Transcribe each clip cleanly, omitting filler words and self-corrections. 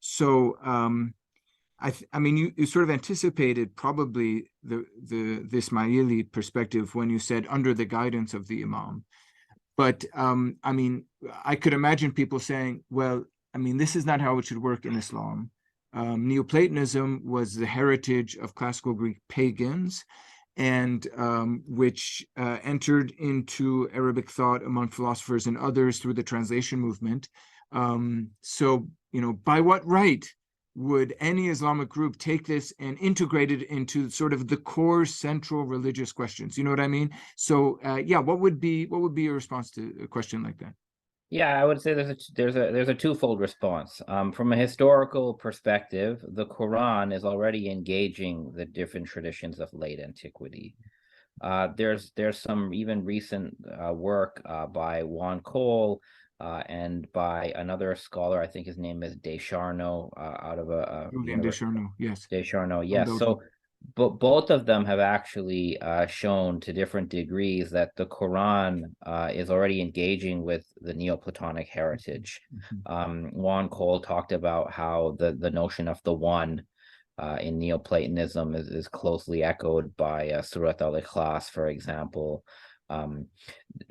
So I mean, you sort of anticipated probably the Ismaili perspective when you said under the guidance of the Imam. But I mean, I could imagine people saying, well, I mean, this is not how it should work in Islam. Neoplatonism was the heritage of classical Greek pagans, and which entered into Arabic thought among philosophers and others through the translation movement. So, by what right would any Islamic group take this and integrate it into sort of the core central religious questions? You know what I mean? So, yeah, what would be your response to a question like that? Yeah, I would say there's a twofold response. From a historical perspective, the Quran is already engaging the different traditions of late antiquity. There's some even recent work by Juan Cole and by another scholar. I think his name is Descharnaux, out of a Julian university. Descharnaux, yes. Descharnaux, From yes. Belgium. So, but both of them have actually shown to different degrees that the Quran is already engaging with the Neoplatonic heritage. Juan Cole talked about how the notion of the one in Neoplatonism is closely echoed by Surat al-Ikhlas, for example.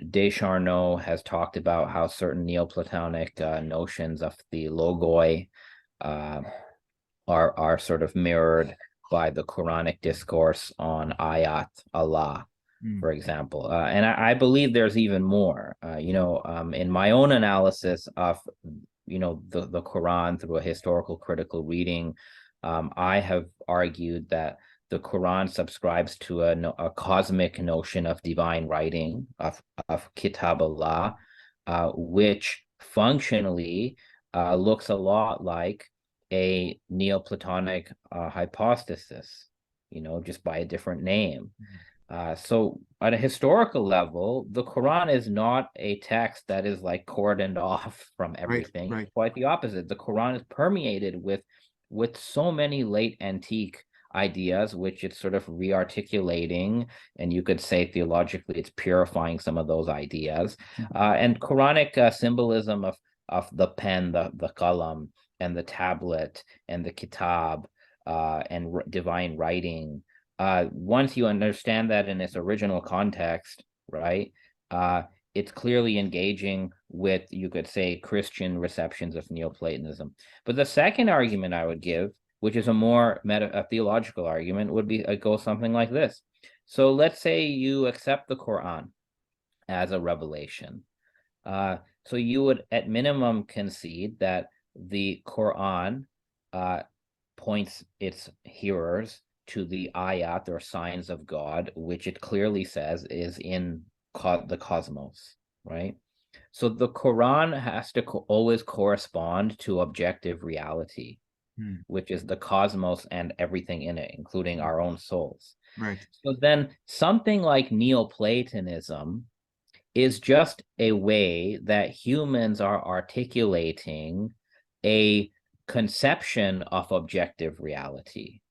Descharnaux has talked about how certain Neoplatonic notions of the logoi are sort of mirrored by the Quranic discourse on ayat Allah, for example. And I believe there's even more. In my own analysis of the Quran through a historical critical reading, I have argued that the Quran subscribes to a cosmic notion of divine writing, of Kitab Allah, which functionally looks a lot like a Neoplatonic hypostasis, just by a different name. So at a historical level, the Quran is not a text that is like cordoned off from everything. Right. Quite the opposite. The Quran is permeated with so many late antique ideas, which it's sort of re-articulating, and you could say theologically it's purifying some of those ideas. And Quranic symbolism of the pen, the qalam, and the tablet, and the kitab, and divine writing. Once you understand that in its original context, right, it's clearly engaging with, you could say, Christian receptions of Neoplatonism. But the second argument I would give, which is a more theological argument, would be go something like this. So let's say you accept the Quran as a revelation. So you would at minimum concede that the Quran points its hearers to the ayat or signs of God, which it clearly says is in the cosmos, right? So the Quran has to always correspond to objective reality, which is the cosmos and everything in it, including our own souls. Right. So then something like Neoplatonism is just a way that humans are articulating a conception of objective reality,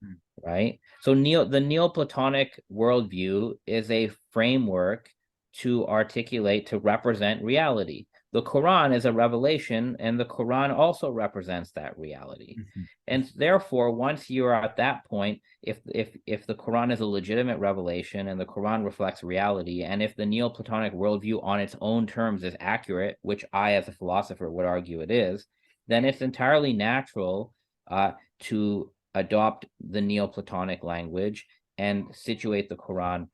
right? So the Neoplatonic worldview is a framework to articulate, to represent reality. The Quran is a revelation, and the Quran also represents that reality. And therefore, once you're at that point, if the Quran is a legitimate revelation and the Quran reflects reality, and if the Neoplatonic worldview on its own terms is accurate, which I, as a philosopher, would argue it is, then it's entirely natural to adopt the Neoplatonic language and situate the Quran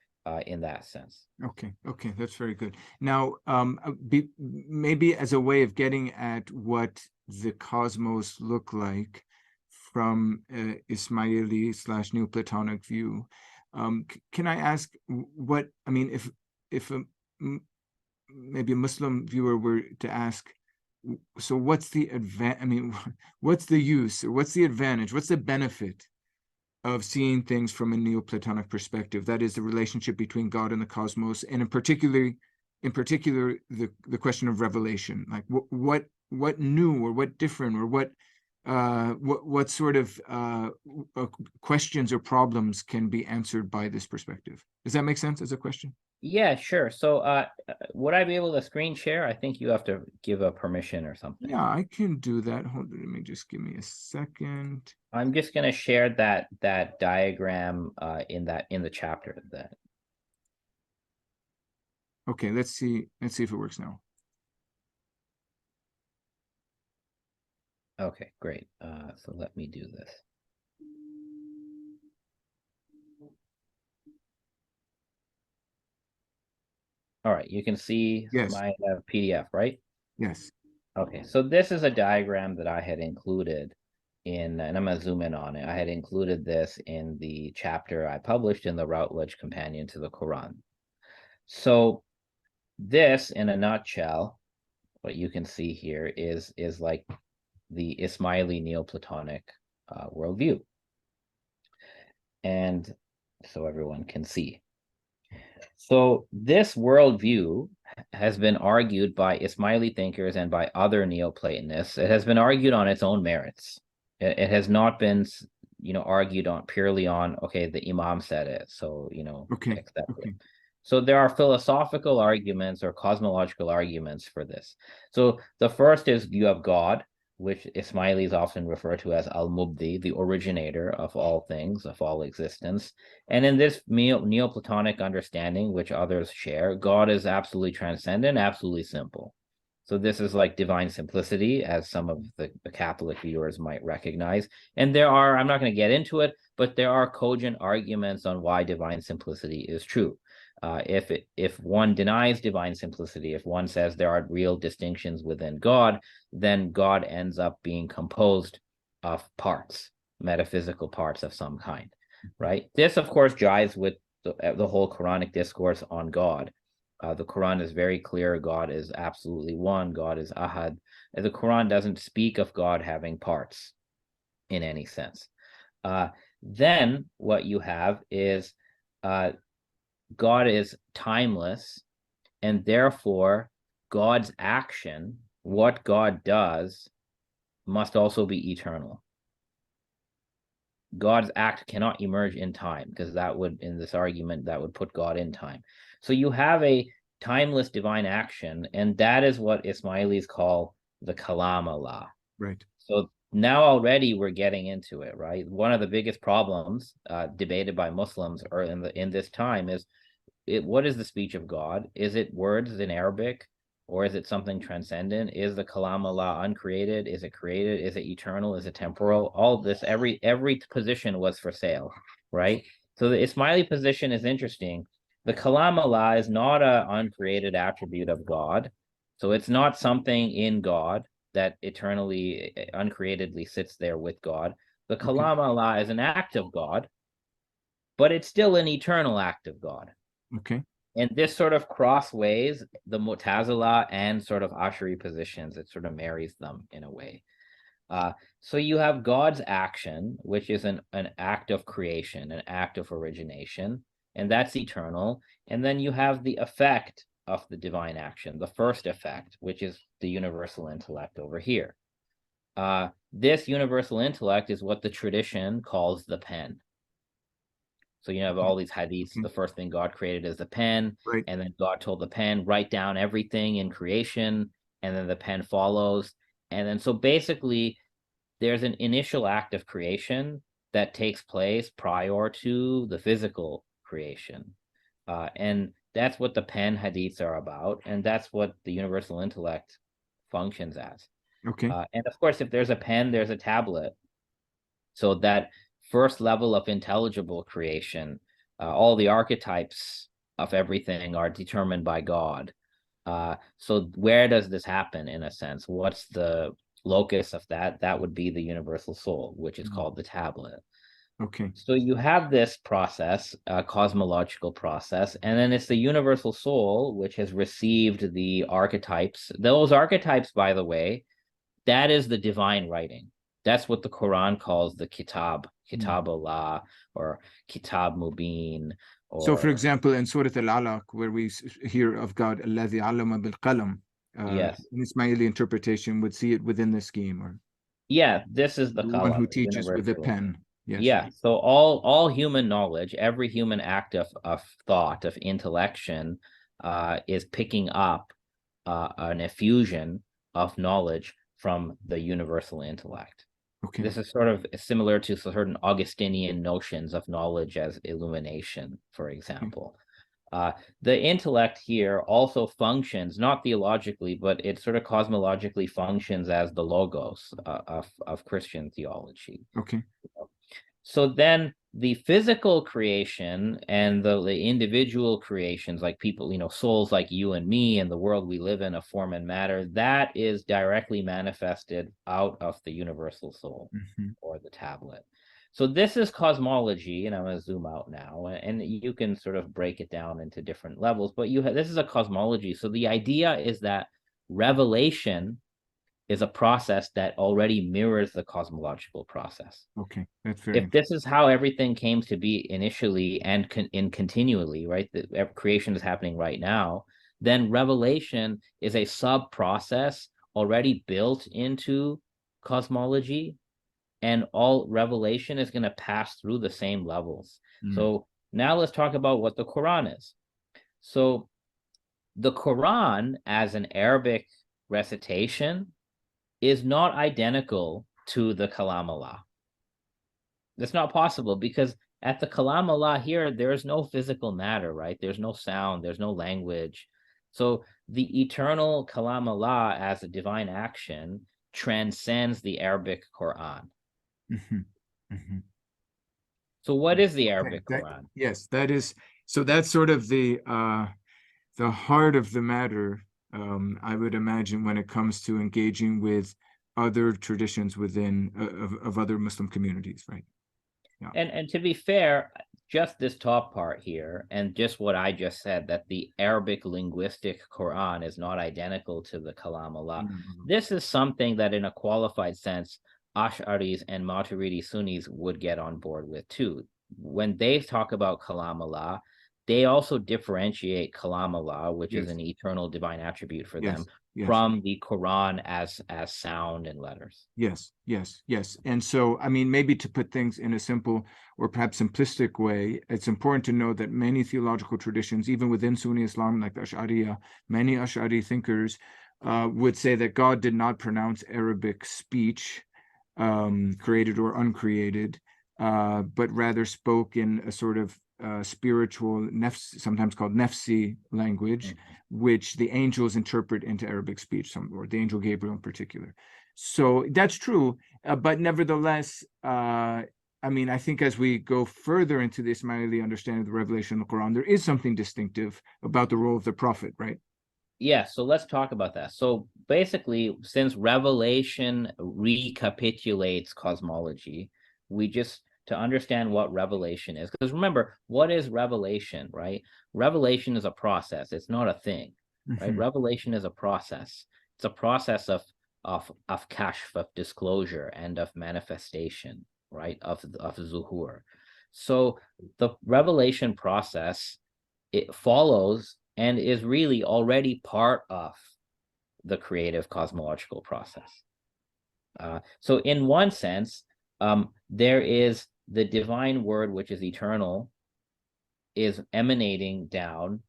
in that sense. Okay, that's very good. Now, maybe as a way of getting at what the cosmos look like from Ismaili / Neoplatonic view, can I ask what, I mean, if maybe a Muslim viewer were to ask, so what's the what's the use, or what's the advantage, what's the benefit of seeing things from a Neoplatonic perspective? That is the relationship between God and the cosmos, and in particular, the question of revelation. Like what new or what different or what what sort of questions or problems can be answered by this perspective? Does that make sense as a question? Yeah, sure. So would I be able to screen share? I think you have to give a permission or something. Yeah, I can do that. Hold on, let me just give me a second. I'm just going to share that diagram in the chapter that. Okay, let's see if it works now. Okay, great. So let me do this. All right, you can see Yes. my PDF, right? Yes. Okay, so this is a diagram that I had included in, and I'm going to zoom in on it. I had included this in the chapter I published in the Routledge Companion to the Quran. So this, in a nutshell, what you can see here is like the Ismaili Neoplatonic worldview. And so everyone can see. So this worldview has been argued by Ismaili thinkers and by other Neoplatonists. It has been argued on its own merits. It has not been, argued on purely on, okay, the Imam said it, so, Okay. accept Okay. it. So there are philosophical arguments or cosmological arguments for this. So the first is you have God, which Ismailis often refer to as Al-Mubdi, the originator of all things, of all existence. And in this Neoplatonic understanding, which others share, God is absolutely transcendent, absolutely simple. So this is like divine simplicity, as some of the Catholic viewers might recognize. And there are, I'm not going to get into it, but there are cogent arguments on why divine simplicity is true. If one denies divine simplicity, if one says there are real distinctions within God, then God ends up being composed of parts, metaphysical parts of some kind, right? This, of course, jives with the whole Quranic discourse on God. The Quran is very clear. God is absolutely one. God is ahad. The Quran doesn't speak of God having parts in any sense. Then what you have is God is timeless, and therefore God's action, what God does, must also be eternal. God's act cannot emerge in time, because that would, in this argument, that would put God in time. So you have a timeless divine action, and that is what Ismailis call the Kalam Allah. Right. So now already we're getting into it, right? One of the biggest problems debated by Muslims or in this time is what is the speech of God? Is it words in Arabic, or is it something transcendent? Is the Kalam Allah uncreated? Is it created? Is it eternal? Is it temporal? All this, every position was for sale, right? So the Ismaili position is interesting. The Kalam Allah is not an uncreated attribute of God. So it's not something in God that eternally, uncreatedly sits there with God. The Kalam Allah is an act of God, but it's still an eternal act of God. Okay. And this sort of crossways the Mu'tazila and sort of Ash'ari positions. It sort of marries them in a way. So you have God's action, which is an act of creation, an act of origination, and that's eternal. And then you have the effect of the divine action, the first effect, which is the universal intellect over here. This universal intellect is what the tradition calls the pen. So you have all these hadiths. The first thing God created is the pen, right. And then God told the pen, write down everything in creation, and then the pen follows. And then so basically, there's an initial act of creation that takes place prior to the physical creation. And that's what the pen hadiths are about, and that's what the universal intellect functions as. Okay. And of course, if there's a pen, there's a tablet. So that first level of intelligible creation, all the archetypes of everything are determined by God. So where does this happen in a sense? What's the locus of that? That would be the universal soul, which is called the tablet. Okay. So you have this process, cosmological process, and then it's the universal soul, which has received the archetypes. Those archetypes, by the way, that is the divine writing. That's what the Quran calls the Kitab Allah, or Kitab Mubin. So, for example, in Surah Al-Alaq, where we hear of God, Alladhi allama bil qalam, yes, an Ismaili interpretation would see it within the scheme, or Yeah, this is the The one who kalam, the teaches with a universalism. pen. Yes. Yeah, so all human knowledge, every human act of thought, of intellection, is picking up an effusion of knowledge from the universal intellect. Okay. This is sort of similar to certain Augustinian notions of knowledge as illumination, for example. The intellect here also functions, not theologically, but it sort of cosmologically functions as the logos of Christian theology. Okay. So then the physical creation and the individual creations, like people, souls like you and me and the world we live in of form and matter, that is directly manifested out of the universal soul or the tablet. So this is cosmology, and I'm going to zoom out now, and you can sort of break it down into different levels, but this is a cosmology. So the idea is that revelation is a process that already mirrors the cosmological process. Okay, that's very If this is how everything came to be initially and continually, right? The creation is happening right now, then revelation is a sub-process already built into cosmology, and all revelation is going to pass through the same levels. So now let's talk about what the Quran is. So the Quran as an Arabic recitation is not identical to the Kalam Allah. That's not possible because at the Kalam Allah here, there's no physical matter, right? There's no sound, there's no language. So the eternal Kalam Allah as a divine action transcends the Arabic Quran. So what is the Arabic Quran? Yes, that is, so that's sort of the heart of the matter, I would imagine, when it comes to engaging with other traditions within of other Muslim communities, right? Yeah. And to be fair, just this top part here, and just what I just said, that the Arabic linguistic Quran is not identical to the Kalam Allah. This is something that in a qualified sense, Ash'aris and Maturidi Sunnis would get on board with too. When they talk about Kalam Allah, they also differentiate Kalam Allah, which is an eternal divine attribute for them, from the Quran as sound and letters. Yes. And so, I mean, maybe to put things in a simple or perhaps simplistic way, it's important to know that many theological traditions, even within Sunni Islam, like the Ash'ariyah, many Ash'ari thinkers would say that God did not pronounce Arabic speech, created or uncreated, but rather spoke in a sort of spiritual, sometimes called nefsi language, which the angels interpret into Arabic speech, or the angel Gabriel in particular. So that's true, but nevertheless, I mean, I think as we go further into the Ismaili understanding of the revelation of the Quran, there is something distinctive about the role of the prophet, right? Yeah, so let's talk about that. So basically, since revelation recapitulates cosmology, to understand what revelation is, because remember, what is revelation, right? Revelation is a process. It's not a thing, right? Revelation is a process. It's a process of kashf, of disclosure, and of manifestation, right? Of zuhur. So the revelation process, it follows and is really already part of the creative cosmological process. So in one sense, there is the divine word, which is eternal, is emanating down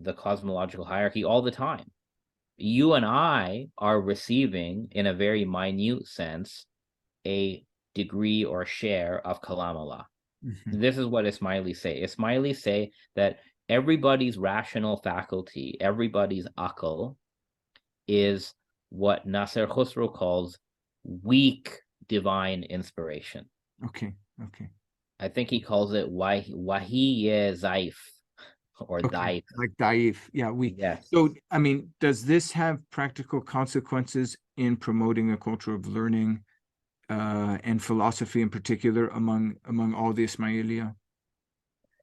the cosmological hierarchy all the time. You and I are receiving, in a very minute sense, a degree or share of Kalam Allah. This is what Ismaili say. Ismaili say that everybody's rational faculty, everybody's akal, is what Nasser Khusro calls weak divine inspiration. Okay. I think he calls it wahiye zaif, or daif. Like daif, yeah. Yes. So, I mean, does this have practical consequences in promoting a culture of learning and philosophy in particular among all the Ismailiyah?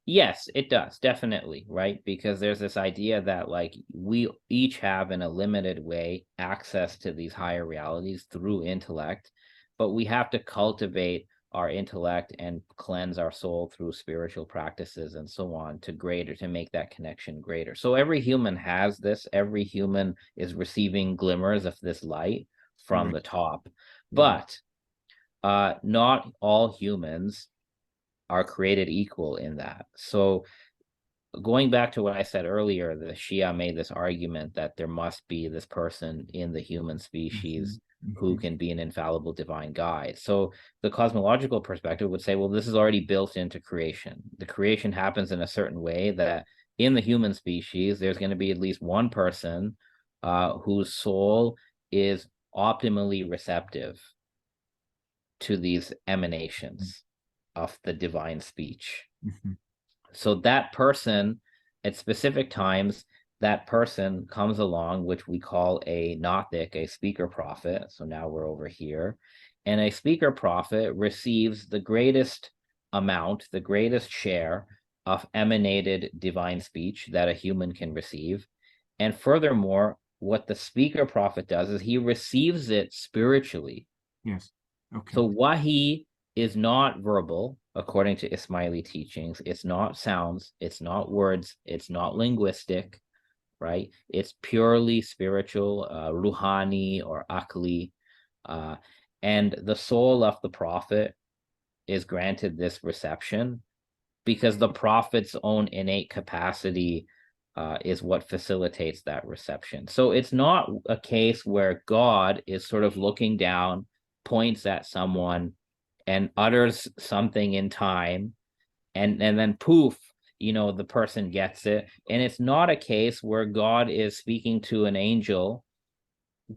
Yes, it does, definitely, right? Because there's this idea that like we each have in a limited way access to these higher realities through intellect, but we have to cultivate our intellect and cleanse our soul through spiritual practices and so on to make that connection greater. So every human has this, every human is receiving glimmers of this light from the top. But not all humans are created equal in that. So going back to what I said earlier, the Shia made this argument that there must be this person in the human species who can be an infallible divine guide. So the cosmological perspective would say, well, this is already built into creation. The creation happens in a certain way that in the human species, there's going to be at least one person whose soul is optimally receptive to these emanations of the divine speech. So that person, at specific times, that person comes along, which we call a Nothic, a speaker prophet. So now we're over here. And a speaker prophet receives the greatest amount, the greatest share of emanated divine speech that a human can receive. And furthermore, what the speaker prophet does is he receives it spiritually. Yes. Okay. So wahi is not verbal, according to Ismaili teachings. It's not sounds, it's not words, it's not linguistic, right? It's purely spiritual, ruhani or akli. And the soul of the prophet is granted this reception because the prophet's own innate capacity is what facilitates that reception. So it's not a case where God is sort of looking down, points at someone, and utters something in time, and then poof, the person gets it. And it's not a case where God is speaking to an angel,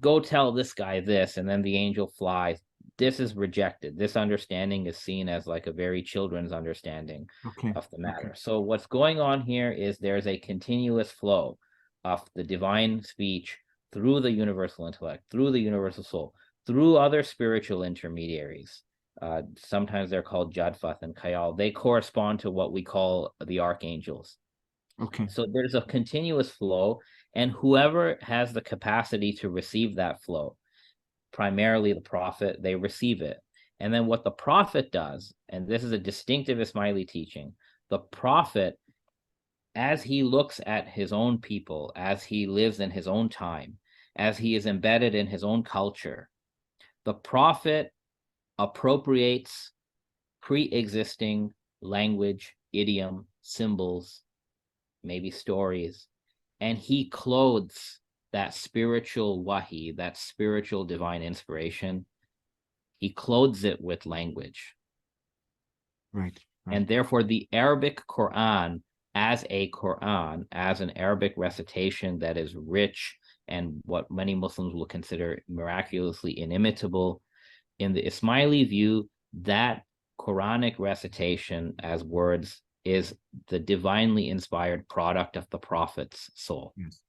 go tell this guy this, and then the angel flies. This is rejected. This understanding is seen as like a very children's understanding of the matter. So what's going on here is there's a continuous flow of the divine speech through the universal intellect, through the universal soul, through other spiritual intermediaries. Sometimes they're called Jadfath and Khayal. They correspond to what we call the archangels. So there's a continuous flow, and whoever has the capacity to receive that flow, primarily the prophet, they receive it. And then what the prophet does, and this is a distinctive Ismaili teaching, the prophet, as he looks at his own people, as he lives in his own time, as he is embedded in his own culture, the prophet appropriates pre-existing language, idiom, symbols, maybe stories, and he clothes that spiritual wahi, that spiritual divine inspiration, he clothes it with language. Right. And therefore the Arabic Quran, as an Arabic recitation that is rich and what many Muslims will consider miraculously inimitable, in the Ismaili view, that Quranic recitation as words is the divinely inspired product of the prophet's soul. Yes.